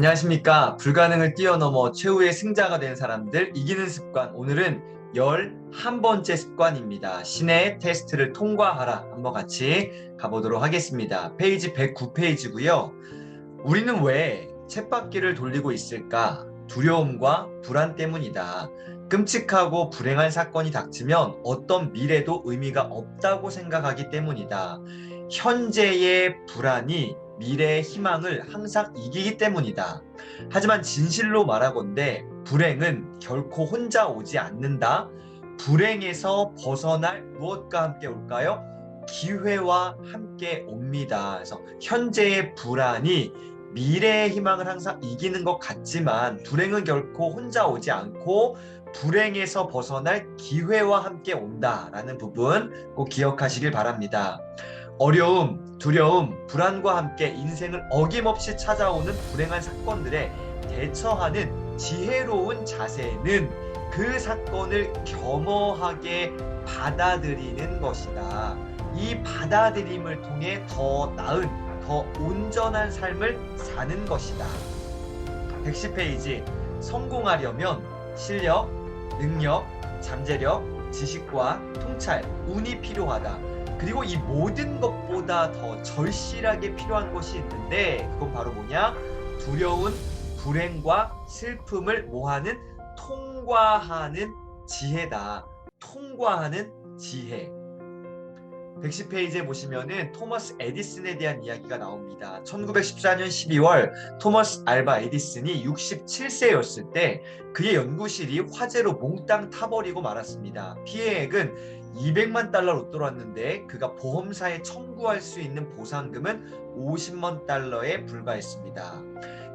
안녕하십니까. 불가능을 뛰어넘어 최후의 승자가 된 사람들 이기는 습관. 오늘은 11번째 습관입니다. 신의 테스트를 통과하라. 한번 같이 가보도록 하겠습니다. 페이지 109페이지고요. 우리는 왜 쳇바퀴를 돌리고 있을까? 두려움과 불안 때문이다. 끔찍하고 불행한 사건이 닥치면 어떤 미래도 의미가 없다고 생각하기 때문이다. 현재의 불안이 미래의 희망을 항상 이기기 때문이다. 하지만 진실로 말하건대 불행은 결코 혼자 오지 않는다. 불행에서 벗어날 무엇과 함께 올까요? 기회와 함께 옵니다. 그래서 현재의 불안이 미래의 희망을 항상 이기는 것 같지만 불행은 결코 혼자 오지 않고 불행에서 벗어날 기회와 함께 온다라는 부분 꼭 기억하시길 바랍니다. 어려움, 두려움, 불안과 함께 인생을 어김없이 찾아오는 불행한 사건들에 대처하는 지혜로운 자세는 그 사건을 겸허하게 받아들이는 것이다. 이 받아들임을 통해 더 나은, 더 온전한 삶을 사는 것이다. 110페이지. 성공하려면 실력, 능력, 잠재력, 지식과 통찰, 운이 필요하다. 그리고 이 모든 것보다 더 절실하게 필요한 것이 있는데 그건 바로 뭐냐? 두려운 불행과 슬픔을 뭐하는? 통과하는 지혜다. 통과하는 지혜. 110페이지에 보시면은 토머스 에디슨에 대한 이야기가 나옵니다. 1914년 12월 토머스 알바 에디슨이 67세였을 때 그의 연구실이 화재로 몽땅 타버리고 말았습니다. 피해액은 200만 달러 로또로 왔는데 그가 보험사에 청구할 수 있는 보상금은 50만 달러에 불과했습니다.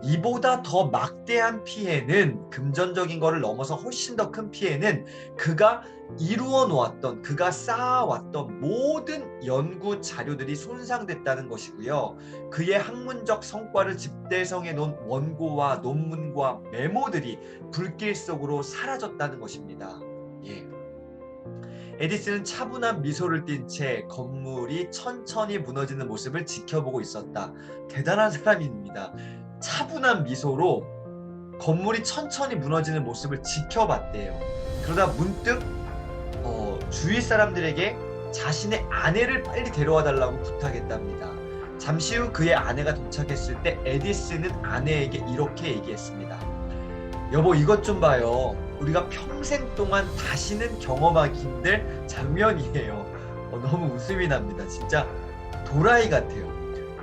이보다 더 막대한 피해는, 금전적인 것을 넘어서 훨씬 더 큰 피해는 그가 이루어 놓았던, 그가 쌓아왔던 모든 연구 자료들이 손상됐다는 것이고요. 그의 학문적 성과를 집대성해 놓은 원고와 논문과 메모들이 불길 속으로 사라졌다는 것입니다. 예. 에디슨은 차분한 미소를 띤 채 건물이 천천히 무너지는 모습을 지켜보고 있었다. 대단한 사람입니다. 차분한 미소로 건물이 천천히 무너지는 모습을 지켜봤대요. 그러다 문득 주위 사람들에게 자신의 아내를 빨리 데려와 달라고 부탁했답니다. 잠시 후 그의 아내가 도착했을 때 에디슨은 아내에게 이렇게 얘기했습니다. 여보, 이것 좀 봐요. 우리가 평생 동안 다시는 경험하기 힘들 장면이에요. 너무 웃음이 납니다. 진짜 도라이 같아요.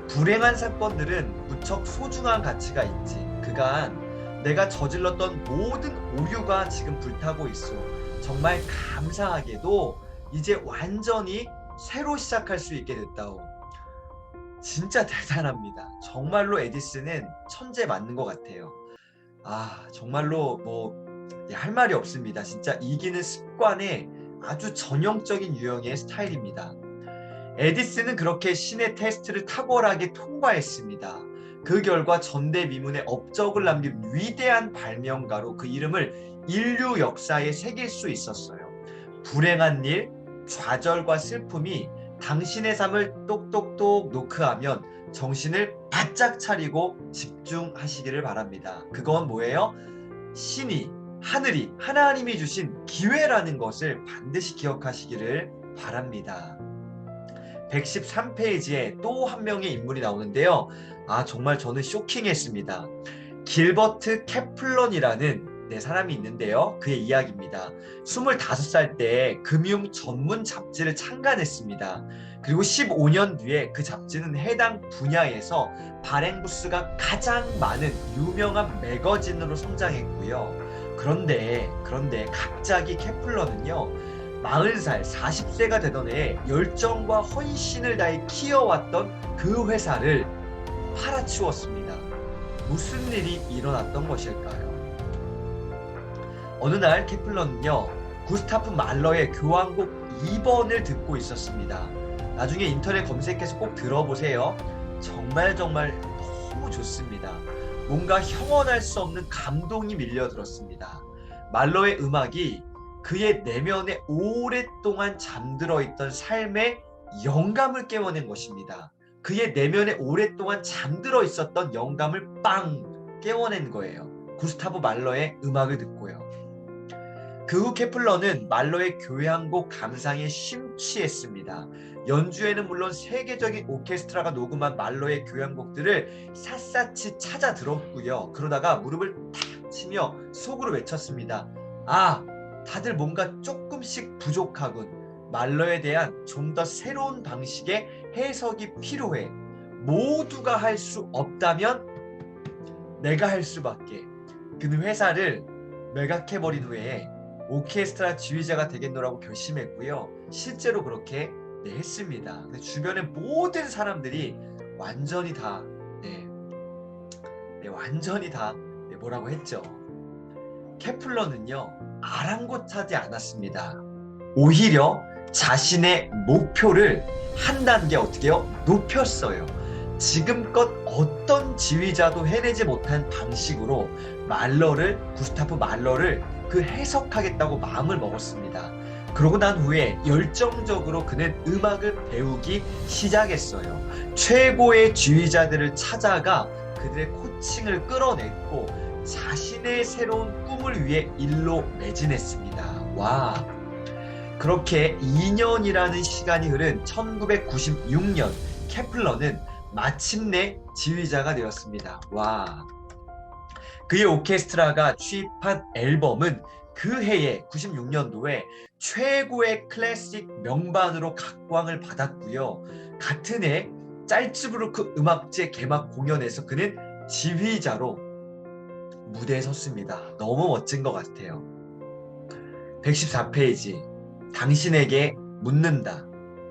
불행한 사건들은 무척 소중한 가치가 있지. 그간 내가 저질렀던 모든 오류가 지금 불타고 있어. 정말 감사하게도 이제 완전히 새로 시작할 수 있게 됐다오. 진짜 대단합니다. 정말로 에디슨은 천재 맞는 것 같아요. 정말로 할 말이 없습니다. 진짜 이기는 습관의 아주 전형적인 유형의 스타일입니다. 에디슨은 그렇게 신의 테스트를 탁월하게 통과했습니다. 그 결과 전대미문의 업적을 남긴 위대한 발명가로 그 이름을 인류 역사에 새길 수 있었어요. 불행한 일, 좌절과 슬픔이 당신의 삶을 똑똑똑 노크하면 정신을 바짝 차리고 집중하시기를 바랍니다. 그건 뭐예요? 신이, 하늘이, 하나님이 주신 기회라는 것을 반드시 기억하시기를 바랍니다. 113페이지에 또 한 명의 인물이 나오는데요. 정말 저는 쇼킹했습니다. 길버트 케플런이라는 사람이 있는데요. 그의 이야기입니다. 25살 때 금융 전문 잡지를 창간했습니다. 그리고 15년 뒤에 그 잡지는 해당 분야에서 발행 부수가 가장 많은 유명한 매거진으로 성장했고요. 그런데 갑자기 케플런은요. 40살, 40세가 되던 해에 열정과 헌신을 다해 키워왔던 그 회사를 팔아치웠습니다. 무슨 일이 일어났던 것일까요? 어느 날 케플런은요, 구스타프 말러의 교향곡 2번을 듣고 있었습니다. 나중에 인터넷 검색해서 꼭 들어보세요. 정말 너무 좋습니다. 뭔가 형언할 수 없는 감동이 밀려들었습니다. 말러의 음악이 그의 내면에 오랫동안 잠들어 있던 삶의 영감을 깨워낸 것입니다. 그의 내면에 오랫동안 잠들어 있었던 영감을 빵 깨워낸 거예요. 구스타브 말러의 음악을 듣고요. 그 후 케플러는 말러의 교향곡 감상에 심취했습니다. 연주에는 물론 세계적인 오케스트라가 녹음한 말러의 교향곡들을 샅샅이 찾아 들었고요. 그러다가 무릎을 탁 치며 속으로 외쳤습니다. 아, 다들 뭔가 조금씩 부족하군. 말러에 대한 좀 더 새로운 방식의 해석이 필요해. 모두가 할 수 없다면 내가 할 수밖에. 그는 회사를 매각해버린 후에 오케스트라 지휘자가 되겠노라고 결심했고요. 실제로 그렇게 했습니다. 근데 주변의 모든 사람들이 완전히 다 완전히 다 뭐라고 했죠. 케플러는요, 아랑곳하지 않았습니다. 오히려 자신의 목표를 한 단계 어떻게요? 높였어요. 지금껏 어떤 지휘자도 해내지 못한 방식으로 구스타프 말러를 해석하겠다고 마음을 먹었습니다. 그러고 난 후에 열정적으로 그는 음악을 배우기 시작했어요. 최고의 지휘자들을 찾아가 그들의 코칭을 끌어냈고 자신의 새로운 꿈을 위해 일로 매진했습니다. 와, 그렇게 2년이라는 시간이 흐른 1996년 케플러는 마침내 지휘자가 되었습니다. 와, 그의 오케스트라가 취입한 앨범은 그 해에 96년도에 최고의 클래식 명반으로 각광을 받았고요. 같은 해 짤츠부르크 음악제 개막 공연에서 그는 지휘자로 무대에 섰습니다. 너무 멋진 것 같아요. 114페이지. 당신에게 묻는다.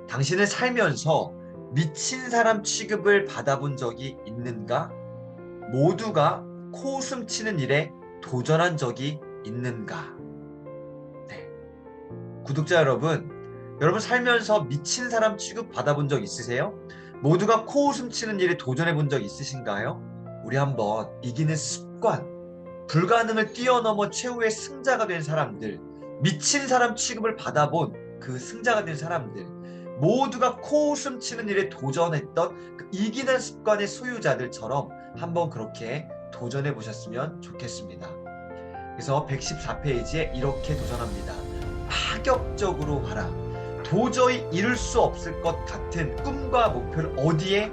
당신은 살면서 미친 사람 취급을 받아본 적이 있는가? 모두가 코웃음 치는 일에 도전한 적이 있는가? 네. 구독자 여러분 살면서 미친 사람 취급 받아본 적 있으세요? 모두가 코웃음 치는 일에 도전해 본 적 있으신가요? 우리 한번 이기는 습관, 불가능을 뛰어넘어 최후의 승자가 된 사람들, 미친 사람 취급을 받아본 그 승자가 된 사람들, 모두가 코웃음 치는 일에 도전했던 그 이기는 습관의 소유자들처럼 한번 그렇게 도전해 보셨으면 좋겠습니다. 그래서 114페이지에 이렇게 도전합니다. 파격적으로 하라. 도저히 이룰 수 없을 것 같은 꿈과 목표를 어디에?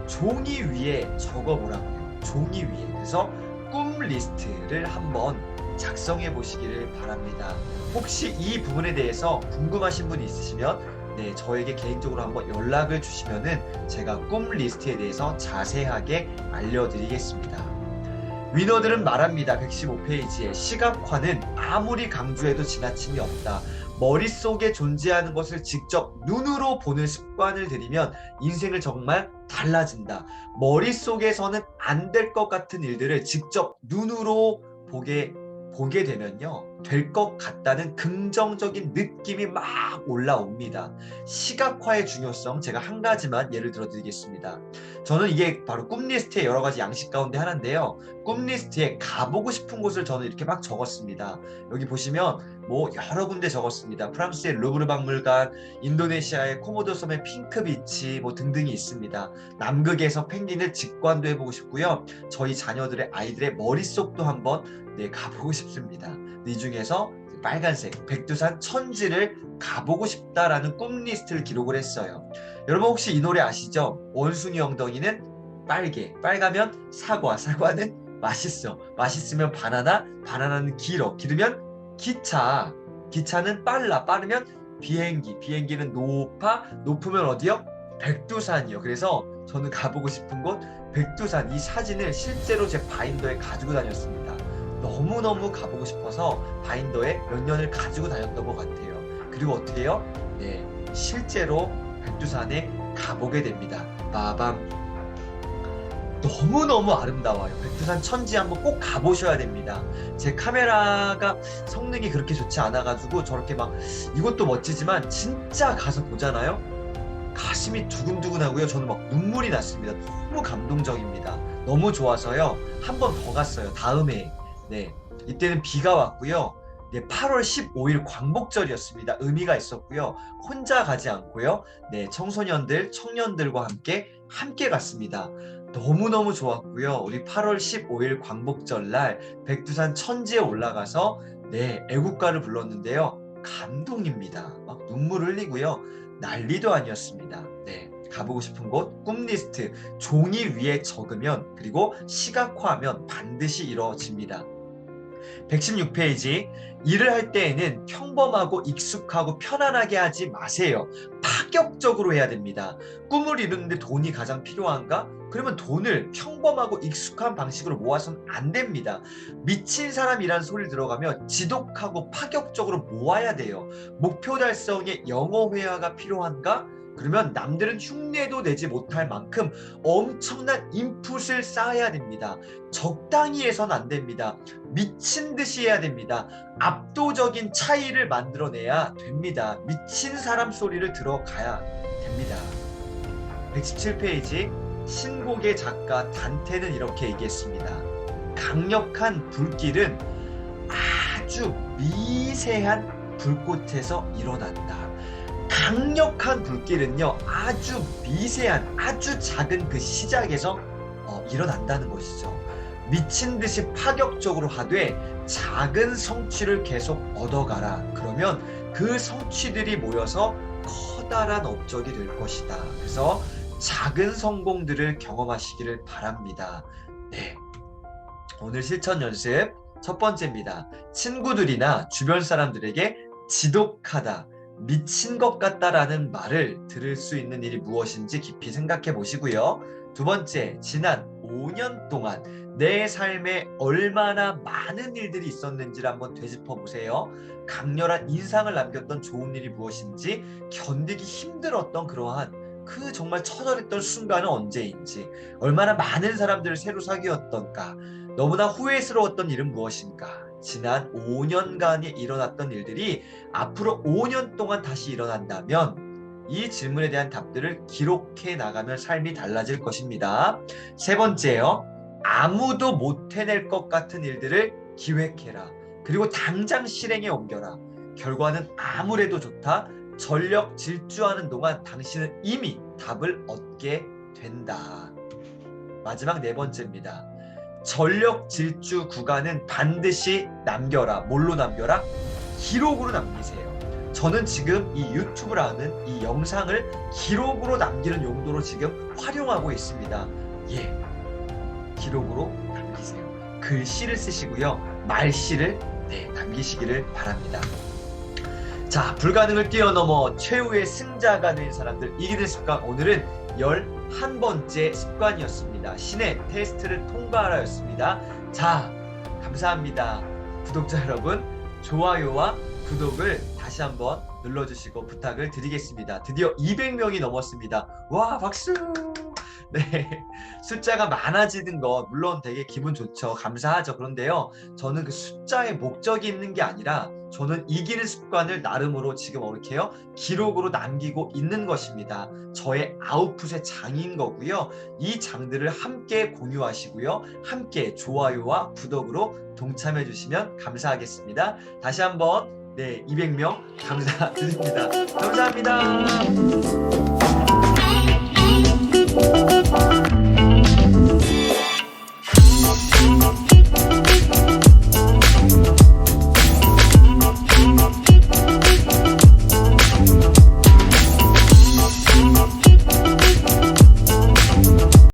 종이 위에 적어보라고요. 종이 위에. 그래서 꿈 리스트를 한번 작성해 보시기를 바랍니다. 혹시 이 부분에 대해서 궁금하신 분이 있으시면 저에게 개인적으로 한번 연락을 주시면은 제가 꿈 리스트에 대해서 자세하게 알려드리겠습니다. 위너들은 말합니다. 115페이지에 시각화는 아무리 강조해도 지나침이 없다. 머릿속에 존재하는 것을 직접 눈으로 보는 습관을 들이면 인생을 정말 달라진다. 머릿속에서는 안 될 것 같은 일들을 직접 눈으로 보게 되면요, 될 것 같다는 긍정적인 느낌이 막 올라옵니다. 시각화의 중요성, 제가 한 가지만 예를 들어 드리겠습니다. 저는 이게 바로 꿈 리스트의 여러 가지 양식 가운데 하나인데요. 꿈 리스트에 가보고 싶은 곳을 저는 이렇게 막 적었습니다. 여기 보시면 여러 군데 적었습니다. 프랑스의 루브르 박물관, 인도네시아의 코모도 섬의 핑크비치 등등이 있습니다. 남극에서 펭귄을 직관도 해보고 싶고요. 저희 자녀들의 아이들의 머릿속도 한번 가보고 싶습니다. 이 중에서 빨간색 백두산 천지를 가보고 싶다라는 꿈 리스트를 기록을 했어요. 여러분 혹시 이 노래 아시죠? 원숭이 엉덩이는 빨가면 사과, 사과는 맛있어, 맛있으면 바나나, 바나나는 길으면 기차, 기차는 빠르면 비행기, 비행기는 높으면 어디요? 백두산이요. 그래서 저는 가보고 싶은 곳 백두산, 이 사진을 실제로 제 바인더에 가지고 다녔습니다. 너무너무 가보고 싶어서 바인더에 몇 년을 가지고 다녔던 것 같아요. 그리고 어떻게 해요? 실제로 백두산에 가보게 됩니다. 빠밤. 너무너무 아름다워요. 백두산 천지 한번 꼭 가보셔야 됩니다. 제 카메라가 성능이 그렇게 좋지 않아가지고 저렇게 이것도 멋지지만 진짜 가서 보잖아요. 가슴이 두근두근하고요. 저는 눈물이 났습니다. 너무 감동적입니다. 너무 좋아서요. 한 번 더 갔어요. 다음에. 이때는 비가 왔고요. 8월 15일 광복절이었습니다. 의미가 있었고요. 혼자 가지 않고요. 청년들과 함께 갔습니다. 너무너무 좋았고요. 우리 8월 15일 광복절날 백두산 천지에 올라가서 애국가를 불렀는데요. 감동입니다. 막 눈물 흘리고요. 난리도 아니었습니다. 가보고 싶은 곳 꿈 리스트 종이 위에 적으면 그리고 시각화하면 반드시 이루어집니다. 116페이지. 일을 할 때에는 평범하고 익숙하고 편안하게 하지 마세요. 파격적으로 해야 됩니다. 꿈을 이루는데 돈이 가장 필요한가? 그러면 돈을 평범하고 익숙한 방식으로 모아서는 안 됩니다. 미친 사람이라는 소리 들어가면 지독하고 파격적으로 모아야 돼요. 목표 달성에 영어 회화가 필요한가? 그러면 남들은 흉내도 내지 못할 만큼 엄청난 인풋을 쌓아야 됩니다. 적당히 해서는 안 됩니다. 미친 듯이 해야 됩니다. 압도적인 차이를 만들어내야 됩니다. 미친 사람 소리를 들어가야 됩니다. 117페이지. 신곡의 작가 단테는 이렇게 얘기했습니다. 강력한 불길은 아주 미세한 불꽃에서 일어난다. 강력한 불길은요, 아주 미세한, 아주 작은 그 시작에서 일어난다는 것이죠. 미친 듯이 파격적으로 하되 작은 성취를 계속 얻어가라. 그러면 그 성취들이 모여서 커다란 업적이 될 것이다. 그래서 작은 성공들을 경험하시기를 바랍니다. 오늘 실천 연습 첫 번째입니다. 친구들이나 주변 사람들에게 지독하다, 미친 것 같다라는 말을 들을 수 있는 일이 무엇인지 깊이 생각해 보시고요. 두 번째, 지난 5년 동안 내 삶에 얼마나 많은 일들이 있었는지를 한번 되짚어 보세요. 강렬한 인상을 남겼던 좋은 일이 무엇인지, 견디기 힘들었던 그러한 그 정말 처절했던 순간은 언제인지, 얼마나 많은 사람들을 새로 사귀었던가, 너무나 후회스러웠던 일은 무엇인가, 지난 5년간에 일어났던 일들이 앞으로 5년 동안 다시 일어난다면 이 질문에 대한 답들을 기록해 나가면 삶이 달라질 것입니다. 세 번째요. 아무도 못 해낼 것 같은 일들을 기획해라. 그리고 당장 실행에 옮겨라. 결과는 아무래도 좋다. 전력 질주하는 동안 당신은 이미 답을 얻게 된다. 마지막 네 번째입니다. 전력 질주 구간은 반드시 남겨라. 뭘로 남겨라? 기록으로 남기세요. 저는 지금 이 유튜브라는 이 영상을 기록으로 남기는 용도로 지금 활용하고 있습니다. 기록으로 남기세요. 글씨를 쓰시고요. 말씨를 남기시기를 바랍니다. 자, 불가능을 뛰어넘어 최후의 승자가 된 사람들 이기는 습관, 오늘은 11번째 습관이었습니다. 신의 테스트를 통과하라였습니다. 자, 감사합니다. 구독자 여러분, 좋아요와 구독을 다시 한번 눌러주시고 부탁을 드리겠습니다. 드디어 200명이 넘었습니다. 와, 박수! 숫자가 많아지는 거 물론 되게 기분 좋죠. 감사하죠. 그런데요, 저는 그 숫자에 목적이 있는 게 아니라 저는 이기는 습관을 나름으로 지금 이렇게요, 기록으로 남기고 있는 것입니다. 저의 아웃풋의 장인 거고요. 이 장들을 함께 공유하시고요. 함께 좋아요와 구독으로 동참해 주시면 감사하겠습니다. 다시 한번 200명 감사드립니다. 감사합니다.